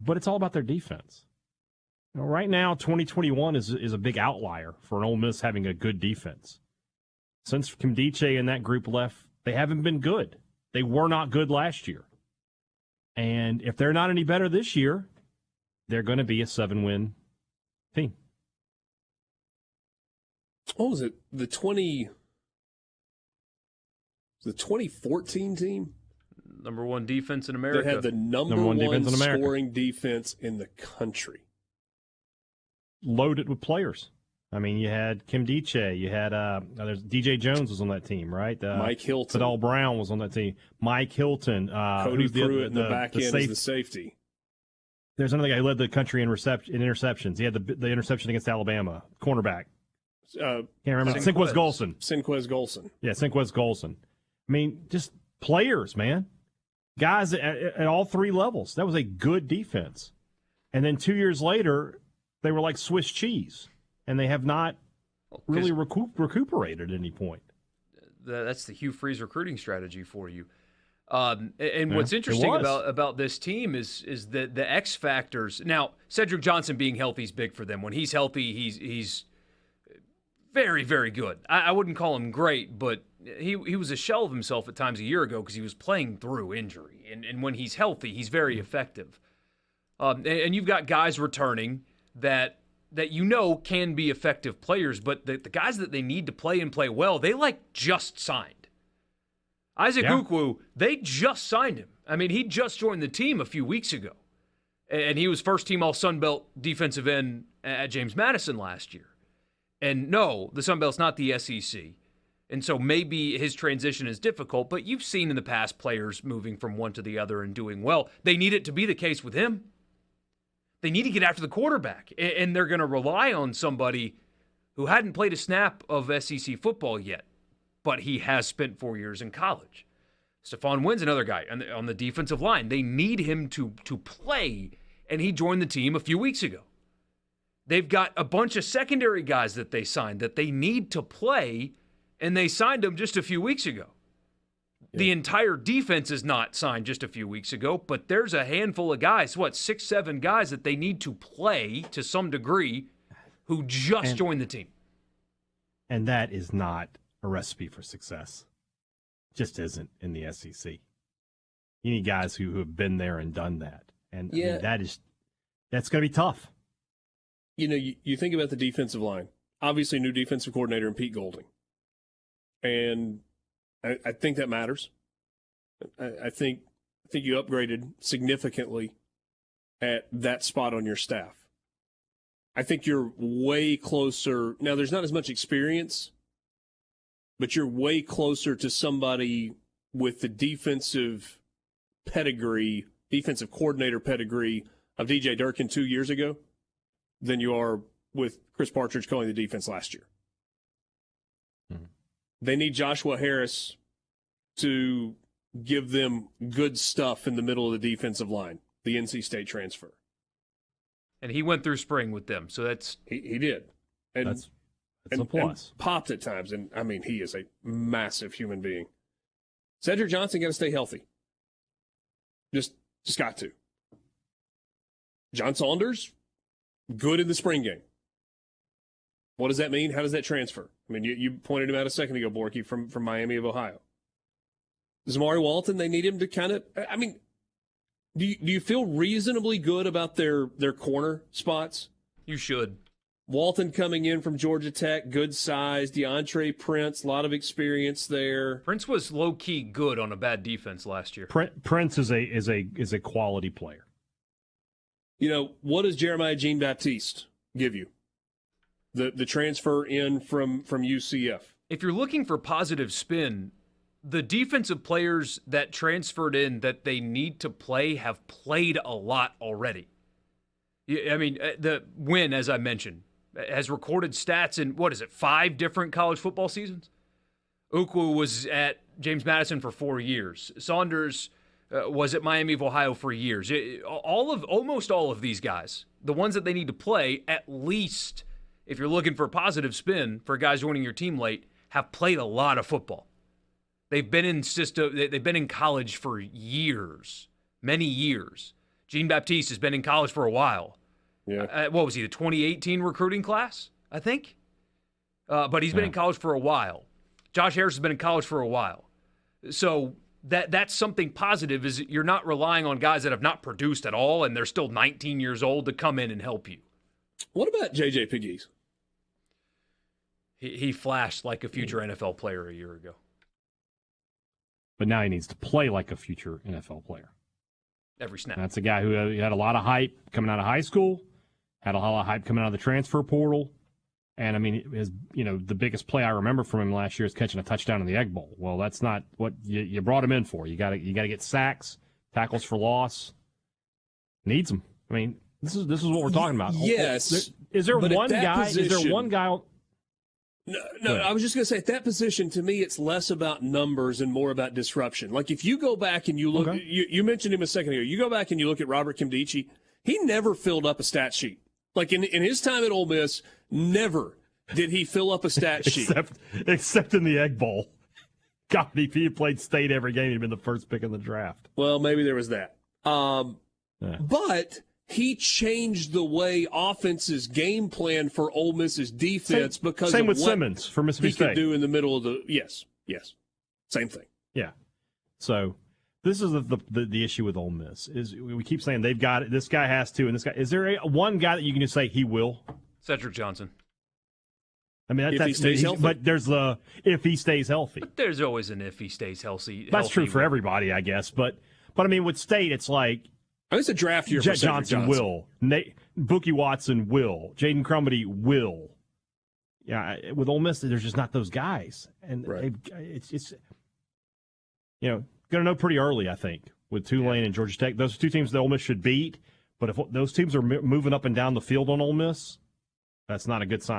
but it's all about their defense. Right now, 2021 is a big outlier for an Ole Miss having a good defense. Since Kimdiche and that group left, they haven't been good. They were not good last year. And if they're not any better this year, they're going to be a 7-win team. What was it? The 2014 team? Number one defense in America. That had the number one scoring defense in the country. Loaded with players. I mean, you had Kimdiche. You had there's DJ Jones was on that team, right? Mike Hilton. Fidel Brown was on that team. Mike Hilton. Cody Pruitt in the back end is the safety. There's another guy who led the country in interceptions. He had the interception against Alabama. Cornerback. Can't remember. Sinquez Golson. Yeah, Sinquez Golson. I mean, just players, man. Guys at all three levels. That was a good defense. And then 2 years later, they were like Swiss cheese. And they have not really recuperated at any point. That's the Hugh Freeze recruiting strategy for you. And what's interesting about this team is that the X factors. Now, Cedric Johnson being healthy is big for them. When he's healthy, he's very, very good. I wouldn't call him great, but he was a shell of himself at times a year ago because he was playing through injury. And when he's healthy, he's very effective. And you've got guys returning that can be effective players, but the guys that they need to play and play well, they just signed. Isaac Ukwu, they just signed him. I mean, he just joined the team a few weeks ago, and he was first team All Sun Belt defensive end at James Madison last year. And no, the Sun Belt's not the SEC, and so maybe his transition is difficult, but you've seen in the past players moving from one to the other and doing well. They need it to be the case with him. They need to get after the quarterback, and they're going to rely on somebody who hadn't played a snap of SEC football yet, but he has spent 4 years in college. Stephon Wynn's another guy on the defensive line. They need him to play, and he joined the team a few weeks ago. They've got a bunch of secondary guys that they signed that they need to play, and they signed them just a few weeks ago. The entire defense is not signed just a few weeks ago, but there's a handful of guys, 6, 7 guys that they need to play to some degree who just joined the team. And that is not a recipe for success. Just isn't in the SEC. You need guys who have been there and done that. And I mean, that's going to be tough. You know, you think about the defensive line. Obviously, new defensive coordinator in Pete Golding. And I think that matters. I think you upgraded significantly at that spot on your staff. I think you're way closer. Now, there's not as much experience, but you're way closer to somebody with the defensive coordinator pedigree of DJ Durkin 2 years ago than you are with Chris Partridge calling the defense last year. They need Joshua Harris to give them good stuff in the middle of the defensive line, the NC State transfer. And he went through spring with them, so that's... He did. And that's a plus. And popped at times, and, I mean, he is a massive human being. Cedric Johnson got to stay healthy. Just got to. John Saunders, good in the spring game. What does that mean? How does that transfer? I mean, you pointed him out a second ago, Borky, from Miami of Ohio. Zamari Walton, they need him to kind of, I mean, do you feel reasonably good about their corner spots? You should. Walton coming in from Georgia Tech, good size. DeAndre Prince, a lot of experience there. Prince was low-key good on a bad defense last year. Prince is a quality player. You know, what does Jeremiah Jean-Baptiste give you? The transfer in from UCF. If you're looking for positive spin, the defensive players that transferred in that they need to play have played a lot already. I mean, the Wynn, as I mentioned, has recorded stats in, 5 different college football seasons? Ukwu was at James Madison for 4 years. Saunders was at Miami of Ohio for years. Almost all of these guys, the ones that they need to play, at least, if you're looking for a positive spin for guys joining your team late, have played a lot of football. They've been in college for years, many years. Jean-Baptiste has been in college for a while. Yeah. What was he, the 2018 recruiting class, I think? But he's been in college for a while. Josh Harris has been in college for a while. So that's something positive, is you're not relying on guys that have not produced at all and they're still 19 years old to come in and help you. What about J.J. Pegues? He flashed like a future NFL player a year ago. But now he needs to play like a future NFL player. Every snap. And that's a guy who had a lot of hype coming out of high school, had a lot of hype coming out of the transfer portal. And, I mean, the biggest play I remember from him last year is catching a touchdown in the Egg Bowl. Well, that's not what you brought him in for. You got to get sacks, tackles for loss. Needs them. I mean, this is what we're talking about. Yes. Is there one guy? Position, is there one guy? No, I was just going to say, at that position, to me, it's less about numbers and more about disruption. Like, if you go back and you look, you mentioned him a second ago, you go back and you look at Robert Kimdichie, he never filled up a stat sheet. Like, in his time at Ole Miss, never did he fill up a stat sheet. Except in the Egg Bowl. God, if he had played State every game, he'd been the first pick in the draft. Well, maybe there was that. But he changed the way offenses game plan for Ole Miss's defense because same of with what Simmons for Mississippi State. He could do in the middle of the yes, same thing. Yeah. So this is the issue with Ole Miss is we keep saying they've got it. This guy has to, and this guy. Is there one guy that you can just say he will? Cedric Johnson. I mean, if he stays healthy. But there's if he stays healthy. But there's always an if he stays healthy. That's true for everybody, I guess. But I mean, with State, it's like. It's a draft year for Jet Johnson will. Bookie Watson will. Jaden Crumedy will. Yeah, with Ole Miss, there's just not those guys. And it's going to know pretty early, I think, with Tulane and Georgia Tech. Those two teams that Ole Miss should beat. But if those teams are moving up and down the field on Ole Miss, that's not a good sign.